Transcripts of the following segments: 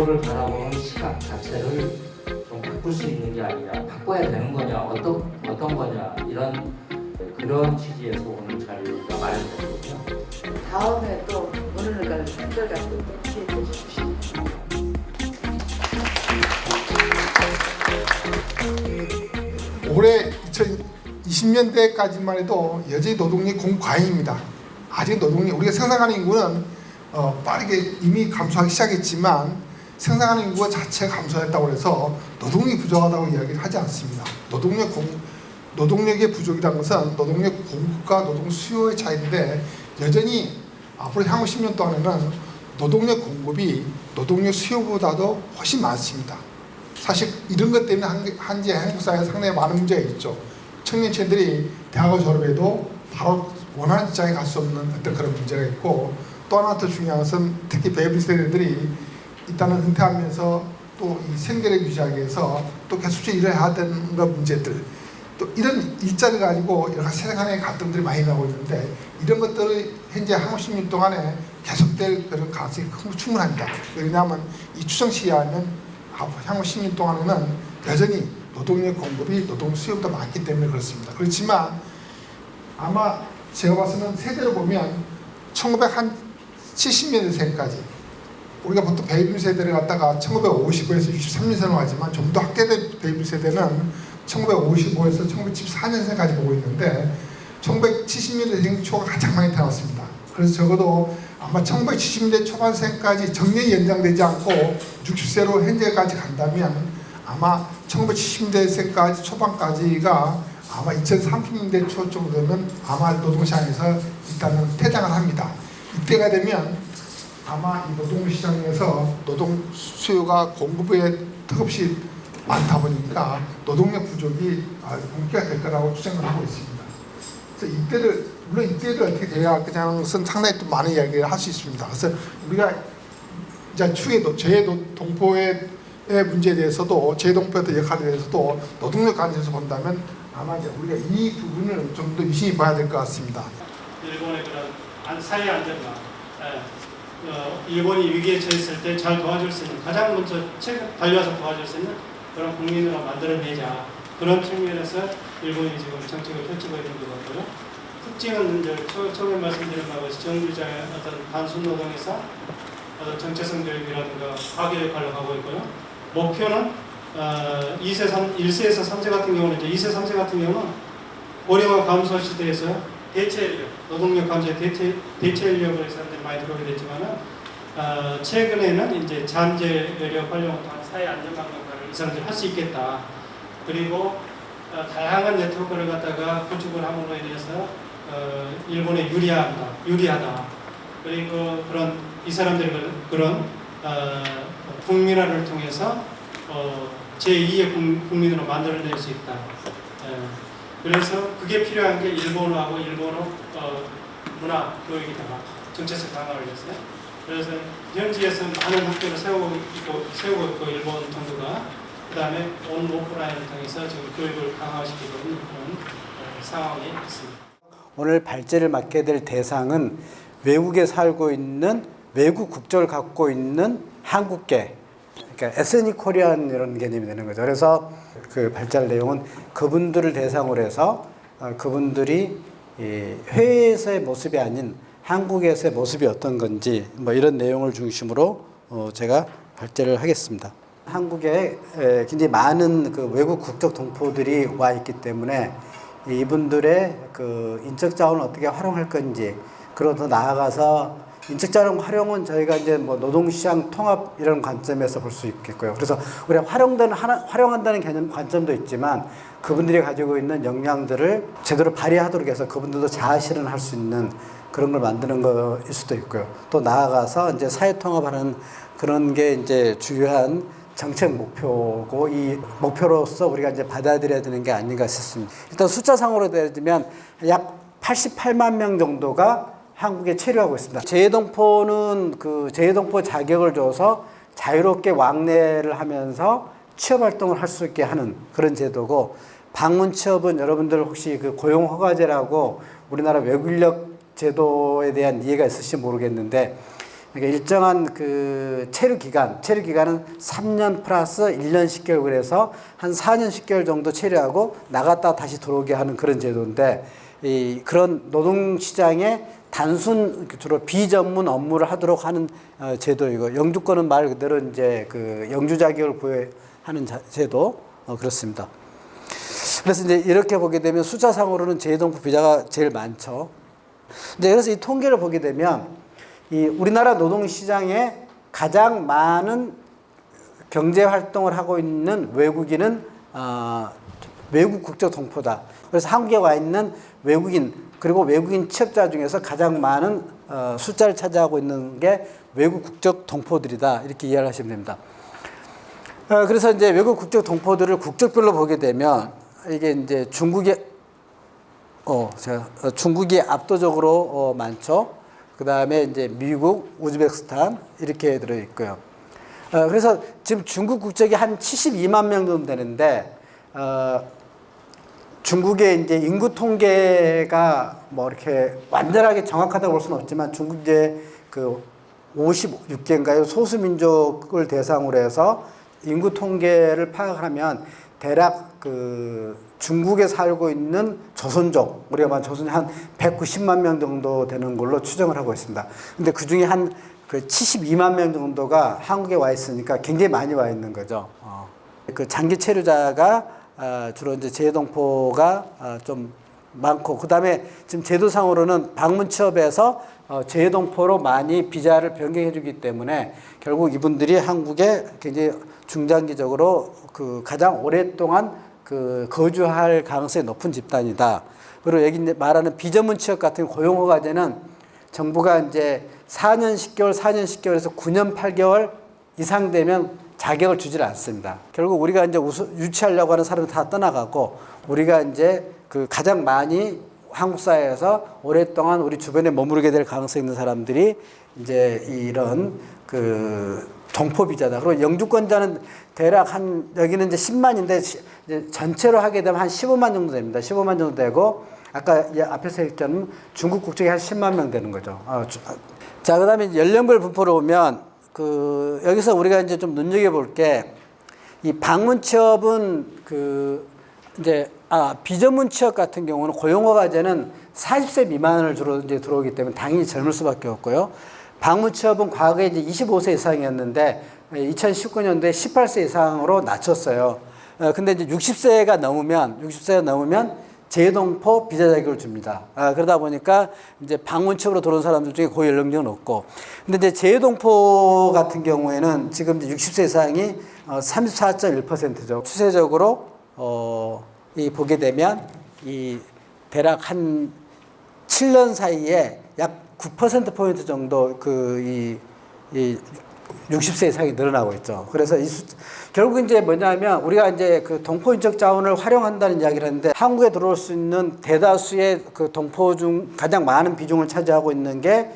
노동력을 바라보는 시각 자체를 좀 바꿀 수 있는 게 아니냐, 바꿔야 되는 거냐, 어떤 거냐, 그런 취지에서 오늘 자리가 마련됐거든요. 다음에 또 오늘을 가는 한결 갖고 또 기회해 주십시오. 올해 2020년대까지만 해도 여전히 노동력 공과잉입니다. 아직 노동력, 우리가 생산하는 인구는 빠르게 이미 감소하기 시작했지만 생산하는 인구가 자체가 감소했다고 해서 노동력이 부족하다고 이야기를 하지 않습니다. 노동력의 부족이라는 것은 노동력 공급과 노동 수요의 차이인데 여전히 앞으로 향후 10년 동안에는 노동력 공급이 노동력 수요보다도 훨씬 많습니다. 사실 이런 것 때문에 한지 한국 사회에 상당히 많은 문제가 있죠. 청년층들이 대학을 졸업해도 바로 원하는 직장에 갈 수 없는 어떤 그런 문제가 있고, 또 하나 더 중요한 것은 특히 베이비 세대들이 일단은 은퇴하면서 또 이 생계를 유지하기 위해서 또 계속적으로 일을 해야 되는 그런 문제들, 또 이런 일자리를 가지고 여러 가지 세대 간의 갈등들이 많이 나오고 있는데 이런 것들이 현재 향후 10년 동안에 계속될 그런 가능성이 충분합니다. 왜냐하면 이 추정 시기에 하면 향후 10년 동안에는 여전히 노동력 공급이 노동 수요보다 많기 때문에 그렇습니다. 그렇지만 아마 제가 봤을 때는 세대로 보면 1970년대생까지 우리가 보통 베이비 세대를 갖다가 1955에서 63년생으로 하지만 좀 더 확대된 베이비 세대는 1955에서 1974년생까지 보고 있는데 1970년대생 초가 가장 많이 태어났습니다. 그래서 적어도 아마 1970년대 초반생까지 정년이 연장되지 않고 60세로 현재까지 간다면 아마 1970년대생까지 초반까지가 아마 2030년대 초 정도는 아마 노동시장에서 일단은 퇴장을 합니다. 이때가 되면 아마 이 노동시장에서 노동 수요가 공급에 턱없이 많다 보니까 노동력 부족이 본기가 될 거라고 추정을 하고 있습니다. 그래서 물론 이때를 어떻게 돼야 그냥 상당히 또 많은 이야기를 할 수 있습니다. 그래서 우리가 이제 추후에 재동포의 문제에 대해서도 재동포의 역할에 대해서도 노동력 관점에서 본다면 아마 이제 우리가 이 부분을 좀 더 유심히 봐야 될 것 같습니다. 일본의 그런 사회 안정과 일본이 위기에 처했을 때 잘 도와줄 수 있는 가장 먼저 달려와서 도와줄 수 있는 그런 국민으로 만들어내자, 그런 측면에서 일본이 지금 정책을 펼치고 있는 것 같고요. 특징은 이제 처음에 말씀드린 바와 같이 정규자의 어떤 단순 노동에서 어떤 정체성 교육이라든가 과교 역할을 하고 있고요. 목표는 1세에서 3세 같은 경우는 이제 2세, 3세 같은 경우는 고령화 감소 시대에서 대체 인력, 노동력 감소의 대체 인력을 사람들이 많이 들어오게 됐지만은 최근에는 이제 잠재력 활용을 통한 사회 안전망 역할을 이 사람들이 할 수 있겠다. 그리고 다양한 네트워크를 갖다가 구축을 함으로 인해서 일본에 유리하다. 그리고 이 사람들이 그런 국민화를 통해서 제2의 국민으로 만들어낼 수 있다. 그래서 그게 필요한 게 일본어하고 일본어 문화 교육이다. 정체성 강화를 위해서. 그래서 현지에서 많은 학교를 세우고 있고 일본 정부가 그다음에 온 오프라인을 통해서 지금 교육을 강화시키고 있는 그런 상황이 있습니다. 오늘 발제를 맡게 될 대상은 외국에 살고 있는 외국 국적을 갖고 있는 한국계, 그러니까 에스닉 코리안 이런 개념이 되는 거죠. 그래서 그 발제할 내용은 그분들을 대상으로 해서 그분들이 해외에서의 모습이 아닌 한국에서의 모습이 어떤 건지 뭐 이런 내용을 중심으로 제가 발제를 하겠습니다. 한국에 굉장히 많은 그 외국 국적 동포들이 와 있기 때문에 이분들의 그 인적 자원을 어떻게 활용할 건지, 그리고 더 나아가서 인적 자원 활용은 저희가 이제 뭐 노동시장 통합 이런 관점에서 볼 수 있겠고요. 그래서 우리가 활용한다는 개념 관점도 있지만 그분들이 가지고 있는 역량들을 제대로 발휘하도록 해서 그분들도 자아 실현할 수 있는 그런 걸 만드는 거일 수도 있고요. 또 나아가서 이제 사회 통합하는 그런 게 이제 주요한 정책 목표고, 이 목표로서 우리가 이제 받아들여야 되는 게 아닌가 싶습니다. 일단 숫자상으로 들면 약 88만 명 정도가 한국에 체류하고 있습니다. 재외동포는 그 재외동포 자격을 줘서 자유롭게 왕래를 하면서 취업 활동을 할 수 있게 하는 그런 제도고, 방문 취업은 여러분들 혹시 그 고용 허가제라고 우리나라 외국 인력 제도에 대한 이해가 있으실지 모르겠는데, 그러니까 일정한 그 체류 기간은 3년 플러스 1년 10개월 그래서 한 4년 10개월 정도 체류하고 나갔다 다시 들어오게 하는 그런 제도인데 그런 노동시장에 단순 주로 비전문 업무를 하도록 하는 제도이고 영주권은 말 그대로 이제 그 영주 자격을 부여하는 제도 그렇습니다. 그래서 이제 이렇게 보게 되면 숫자상으로는 재동포 비자가 제일 많죠. 근데 그래서 이 통계를 보게 되면 이 우리나라 노동시장에 가장 많은 경제 활동을 하고 있는 외국인은 외국 국적 동포다. 그래서 한국에 와 있는 외국인 그리고 외국인 취업자 중에서 가장 많은 숫자를 차지하고 있는 게 외국 국적 동포들이다. 이렇게 이해를 하시면 됩니다. 그래서 이제 외국 국적 동포들을 국적별로 보게 되면 이게 이제 중국이 압도적으로 많죠. 그 다음에 이제 미국, 우즈베키스탄 이렇게 들어 있고요. 그래서 지금 중국 국적이 한 72만 명 정도 되는데 중국의 이제 인구 통계가 뭐 이렇게 완전하게 정확하다고 볼 수는 없지만 중국의 그 56개인가요? 소수민족을 대상으로 해서 인구 통계를 파악하면 대략 그 중국에 살고 있는 조선족, 우리가 말한 조선이 한 190만 명 정도 되는 걸로 추정을 하고 있습니다. 근데 그 중에 한 그 72만 명 정도가 한국에 와 있으니까 굉장히 많이 와 있는 거죠. 그 장기 체류자가 주로 이제 재동포가 좀 많고, 그 다음에 지금 제도상으로는 방문 취업에서 재동포로 많이 비자를 변경해 주기 때문에 결국 이분들이 한국에 굉장히 중장기적으로 그 가장 오랫동안 그 거주할 가능성이 높은 집단이다. 그리고 여기 말하는 비전문 취업 같은 고용허가제는 정부가 이제 4년 10개월에서 9년 8개월 이상 되면 자격을 주질 않습니다. 결국 우리가 이제 유치하려고 하는 사람은 다 떠나가고 우리가 이제 그 가장 많이 한국 사회에서 오랫동안 우리 주변에 머무르게 될 가능성이 있는 사람들이 이제 이런 그 동포 비자다. 그리고 영주권자는 대략 한 여기는 이제 10만인데 이제 전체로 하게 되면 한 15만 정도 됩니다. 15만 정도 되고 아까 앞에서 했던 중국 국적이 한 10만 명 되는 거죠. 자, 그다음에 연령별 분포로 보면 그 여기서 우리가 이제 좀 눈여겨 볼 게 이 방문 취업은 그 이제 비전문 취업 같은 경우는 고용허가제는 40세 미만을 주로 이제 들어오기 때문에 당연히 젊을 수밖에 없고요. 방문 취업은 과거에 이제 25세 이상이었는데 2019년도에 18세 이상으로 낮췄어요. 근데 이제 60세가 넘으면 재동포 비자 자격을 줍니다. 그러다 보니까 이제 방문 취업으로 들어온 사람들 중에 고연령층은 없고, 근데 이제 재동포 같은 경우에는 지금 이제 60세 이상이 34.1%죠. 추세적으로 이 보게 되면 이 대략 한 7년 사이에 약 9% 포인트 정도 이 60세 이상이 늘어나고 있죠. 그래서 결국 이제 뭐냐면 우리가 이제 그 동포 인적 자원을 활용한다는 이야기를 했는데 한국에 들어올 수 있는 대다수의 그 동포 중 가장 많은 비중을 차지하고 있는 게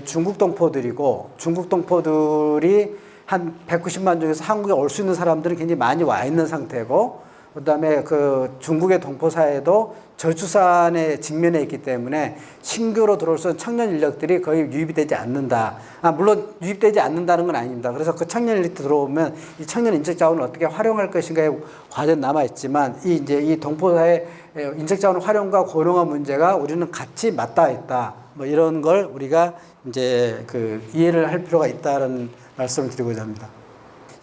중국 동포들이고, 중국 동포들이 한 190만 중에서 한국에 올 수 있는 사람들은 굉장히 많이 와 있는 상태고, 그다음에 그 중국의 동포 사회도 저출산에 직면해 있기 때문에 신규로 들어올 수 있는 청년 인력들이 거의 유입이 되지 않는다. 물론 유입되지 않는다는 건 아닙니다. 그래서 그 청년 인력이 들어오면 이 청년 인적 자원을 어떻게 활용할 것인가에 과제는 남아 있지만 이 동포 사회 인적 자원 활용과 고령화 문제가 우리는 같이 맞닿아 있다. 뭐 이런 걸 우리가 이제 그 이해를 할 필요가 있다는 말씀을 드리고자 합니다.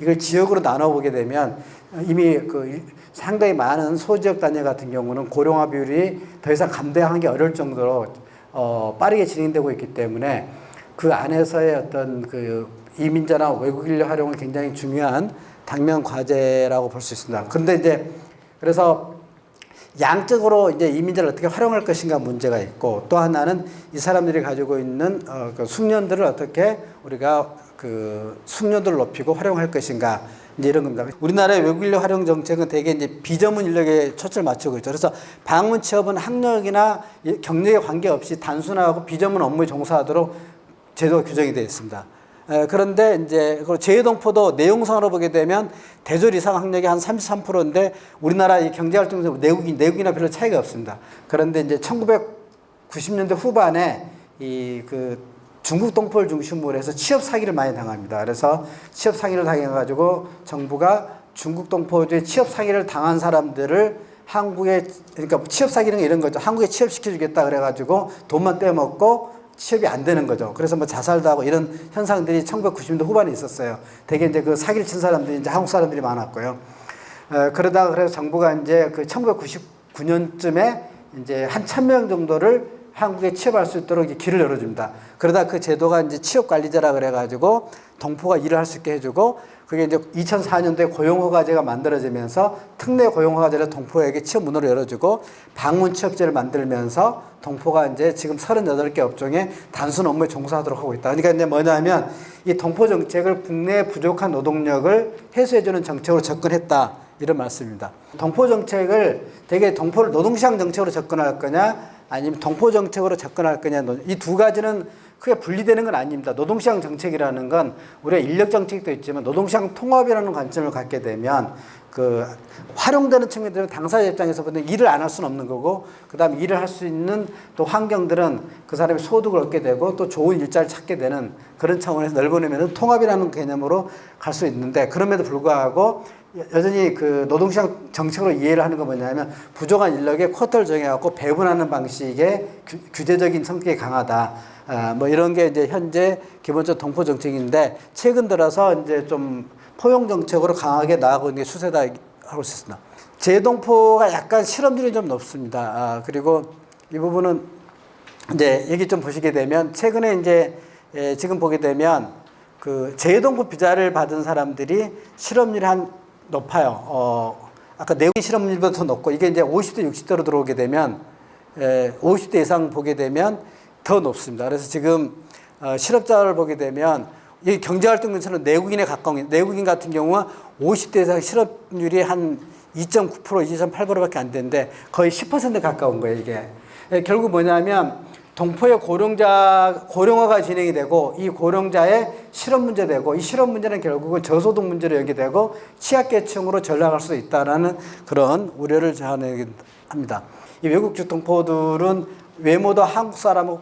이걸 지역으로 나눠보게 되면 이미 그 상당히 많은 소지역 단위 같은 경우는 고령화 비율이 더 이상 감당하기 어려울 정도로 빠르게 진행되고 있기 때문에 그 안에서의 어떤 그 이민자나 외국 인력 활용은 굉장히 중요한 당면 과제라고 볼 수 있습니다. 그런데 이제 그래서 양적으로 이제 이민자를 어떻게 활용할 것인가 문제가 있고, 또 하나는 이 사람들이 가지고 있는 그 숙련들을 어떻게 우리가 그 숙련도를 높이고 활용할 것인가, 이제 이런 겁니다. 우리나라의 외국 인력 활용 정책은 대개 이제 비전문 인력에 초점을 맞추고 있죠. 그래서 방문 취업은 학력이나 경력에 관계없이 단순하고 비전문 업무에 종사하도록 제도가 규정이 되어 있습니다. 그런데 이제 재동포도 내용상으로 보게 되면 대졸 이상 학력이 한 33%인데 우리나라 이 경제활동에서 내국이나 별로 차이가 없습니다. 그런데 이제 1990년대 후반에 이 그 중국 동포를 중심으로 해서 취업 사기를 많이 당합니다. 그래서 취업 사기를 당해가지고 정부가 중국 동포주의 취업 사기를 당한 사람들을 한국에, 그러니까 취업 사기는 이런 거죠. 한국에 취업시켜주겠다 그래가지고 돈만 떼먹고 취업이 안 되는 거죠. 그래서 뭐 자살도 하고 이런 현상들이 1990년대 후반에 있었어요. 되게 이제 그 사기를 친 사람들이 이제 한국 사람들이 많았고요. 그러다가 그래서 정부가 이제 그 1999년쯤에 이제 한 1000명 정도를 한국에 취업할 수 있도록 이제 길을 열어줍니다. 그러다 그 제도가 이제 취업관리제라 그래가지고 동포가 일을 할 수 있게 해주고, 그게 이제 2004년도에 고용허가제가 만들어지면서 특례 고용허가제를 동포에게 취업 문호를 열어주고 방문 취업제를 만들면서 동포가 이제 지금 38개 업종에 단순 업무에 종사하도록 하고 있다. 그러니까 이제 뭐냐면 이 동포 정책을 국내 부족한 노동력을 해소해주는 정책으로 접근했다. 이런 말씀입니다. 동포 정책을 되게 동포를 노동시장 정책으로 접근할 거냐 아니면 동포 정책으로 접근할 거냐, 이 두 가지는 크게 분리되는 건 아닙니다. 노동시장 정책이라는 건 우리가 인력 정책도 있지만 노동시장 통합이라는 관점을 갖게 되면 그 활용되는 측면들은 당사자 입장에서 보면 일을 안 할 수는 없는 거고, 그다음에 일을 할 수 있는 또 환경들은 그 사람이 소득을 얻게 되고 또 좋은 일자리를 찾게 되는 그런 차원에서 넓어내면 통합이라는 개념으로 갈 수 있는데, 그럼에도 불구하고 여전히 그 노동시장 정책으로 이해를 하는 건 뭐냐면 부족한 인력에 쿼터를 정해갖고 배분하는 방식의 규제적인 성격이 강하다. 뭐 이런 게 이제 현재 기본적 동포 정책인데, 최근 들어서 이제 좀 포용 정책으로 강하게 나아가고 있는 게 추세다 하고 있습니다. 재동포가 약간 실업률이 좀 높습니다. 그리고 이 부분은 이제 얘기 좀 보시게 되면 최근에 이제 지금 보게 되면 그 재동포 비자를 받은 사람들이 실업률이 한 높아요. 아까 내국인 실업률보다 더 높고, 이게 이제 50대, 60대로 들어오게 되면 50대 이상 보게 되면 더 높습니다. 그래서 지금 실업자를 보게 되면 이 경제활동에서는 내국인에 가까운, 내국인 같은 경우는 50대 이상 실업률이 한 2.9%, 2.8%밖에 안 되는데 거의 10%에 가까운 거예요, 이게. 결국 뭐냐면 동포의 고령화가 진행이 되고, 이 고령자의 실업 문제 되고, 이 실업 문제는 결국은 저소득 문제로 연계되고 취약계층으로 전락할 수 있다라는 그런 우려를 제안합니다. 이 외국적 동포들은 외모도 한국 사람하고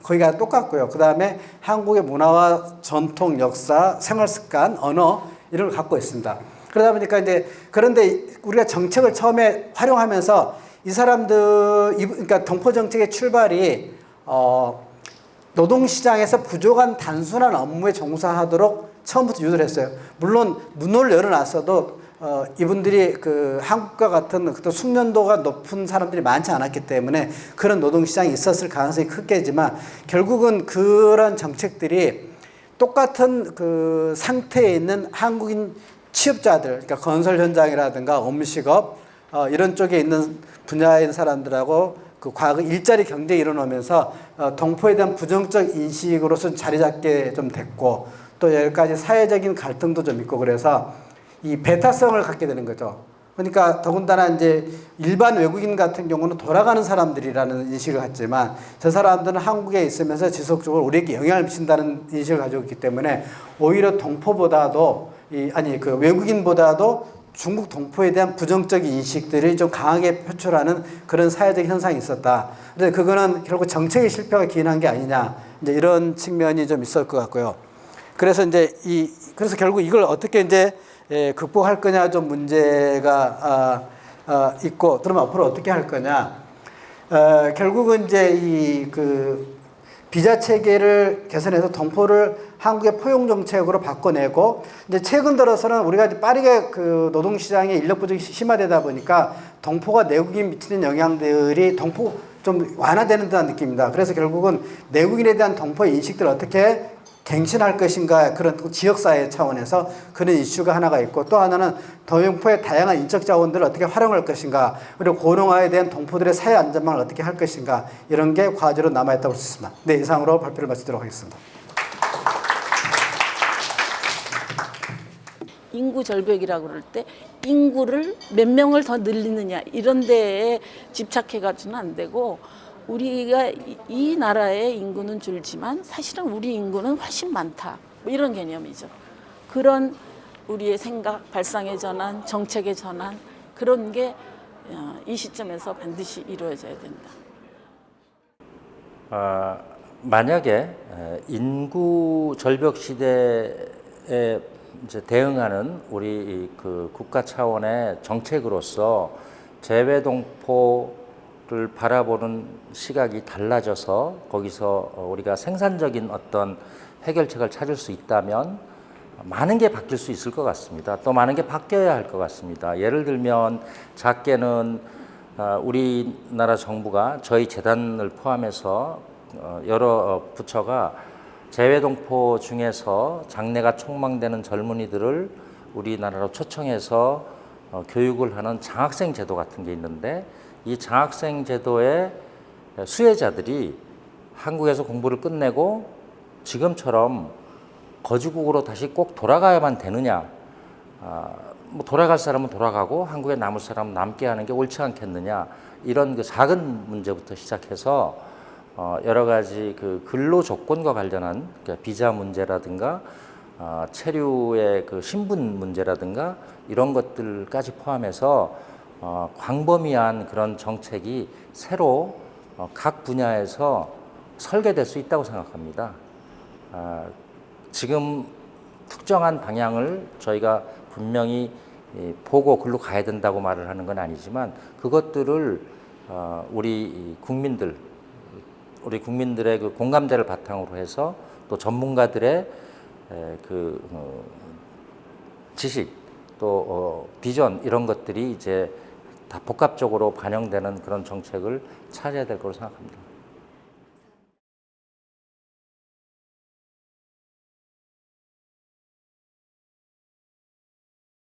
거의 다 똑같고요. 그 다음에 한국의 문화와 전통, 역사, 생활 습관, 언어 이런 걸 갖고 있습니다. 그러다 보니까 이제, 그런데 우리가 정책을 처음에 활용하면서 이 사람들, 그러니까 동포 정책의 출발이 노동시장에서 부족한 단순한 업무에 종사하도록 처음부터 유도를 했어요. 물론 문호를 열어놨어도 이분들이 그 한국과 같은 또 숙련도가 높은 사람들이 많지 않았기 때문에 그런 노동시장이 있었을 가능성이 크겠지만, 결국은 그런 정책들이 똑같은 그 상태에 있는 한국인 취업자들, 그러니까 건설 현장이라든가 음식업 이런 쪽에 있는 분야에 있는 사람들하고 그 과거 일자리 경쟁이 일어나면서 동포에 대한 부정적 인식으로서 자리 잡게 좀 됐고, 또 여러 가지 사회적인 갈등도 좀 있고, 그래서 이 배타성을 갖게 되는 거죠. 그러니까 더군다나 이제 일반 외국인 같은 경우는 돌아가는 사람들이라는 인식을 갖지만, 저 사람들은 한국에 있으면서 지속적으로 우리에게 영향을 미친다는 인식을 가지고 있기 때문에 오히려 동포보다도 그 외국인보다도 중국 동포에 대한 부정적인 인식들이 좀 강하게 표출하는 그런 사회적 현상이 있었다. 근데 그거는 결국 정책의 실패가 기인한 게 아니냐, 이제 이런 측면이 좀 있을 것 같고요. 그래서 이제 그래서 결국 이걸 어떻게 이제 극복할 거냐 좀 문제가 있고, 그러면 앞으로 어떻게 할 거냐. 결국은 이제 그 비자 체계를 개선해서 동포를 한국의 포용 정책으로 바꿔내고, 이제 최근 들어서는 우리가 이제 빠르게 그 노동시장의 인력 부족이 심화되다 보니까 동포가 내국인 미치는 영향들이 동포 좀 완화되는 듯한 느낌입니다. 그래서 결국은 내국인에 대한 동포의 인식들을 어떻게 갱신할 것인가, 그런 지역사회 차원에서 그런 이슈가 하나가 있고, 또 하나는 동포의 다양한 인적 자원들을 어떻게 활용할 것인가, 그리고 고령화에 대한 동포들의 사회 안전망을 어떻게 할 것인가, 이런 게 과제로 남아있다고 볼 수 있습니다. 네, 이상으로 발표를 마치도록 하겠습니다. 인구 절벽이라고 그럴 때 인구를 몇 명을 더 늘리느냐 이런 데에 집착해가지고는 안 되고, 우리가 이 나라의 인구는 줄지만 사실은 우리 인구는 훨씬 많다, 뭐 이런 개념이죠. 그런 우리의 생각, 발상의 전환, 정책의 전환, 그런 게 이 시점에서 반드시 이루어져야 된다. 만약에 인구 절벽 시대에 이제 대응하는 우리 그 국가 차원의 정책으로서 재외동포를 바라보는 시각이 달라져서 거기서 우리가 생산적인 어떤 해결책을 찾을 수 있다면 많은 게 바뀔 수 있을 것 같습니다. 또 많은 게 바뀌어야 할 것 같습니다. 예를 들면 작게는 우리나라 정부가 저희 재단을 포함해서 여러 부처가 재외동포 중에서 장래가 촉망되는 젊은이들을 우리나라로 초청해서 교육을 하는 장학생 제도 같은 게 있는데 이 장학생 제도의 수혜자들이 한국에서 공부를 끝내고 지금처럼 거주국으로 다시 꼭 돌아가야만 되느냐, 뭐 돌아갈 사람은 돌아가고 한국에 남을 사람은 남게 하는 게 옳지 않겠느냐, 이런 그 작은 문제부터 시작해서 여러 가지 그 근로 조건과 관련한 비자 문제라든가 체류의 그 신분 문제라든가 이런 것들까지 포함해서 광범위한 그런 정책이 새로 각 분야에서 설계될 수 있다고 생각합니다. 지금 특정한 방향을 저희가 분명히 보고 글로 가야 된다고 말을 하는 건 아니지만 그것들을 우리 국민들의 그 공감대를 바탕으로 해서 또 전문가들의 그 지식 또 비전 이런 것들이 이제 다 복합적으로 반영되는 그런 정책을 찾아야 될 거로 생각합니다.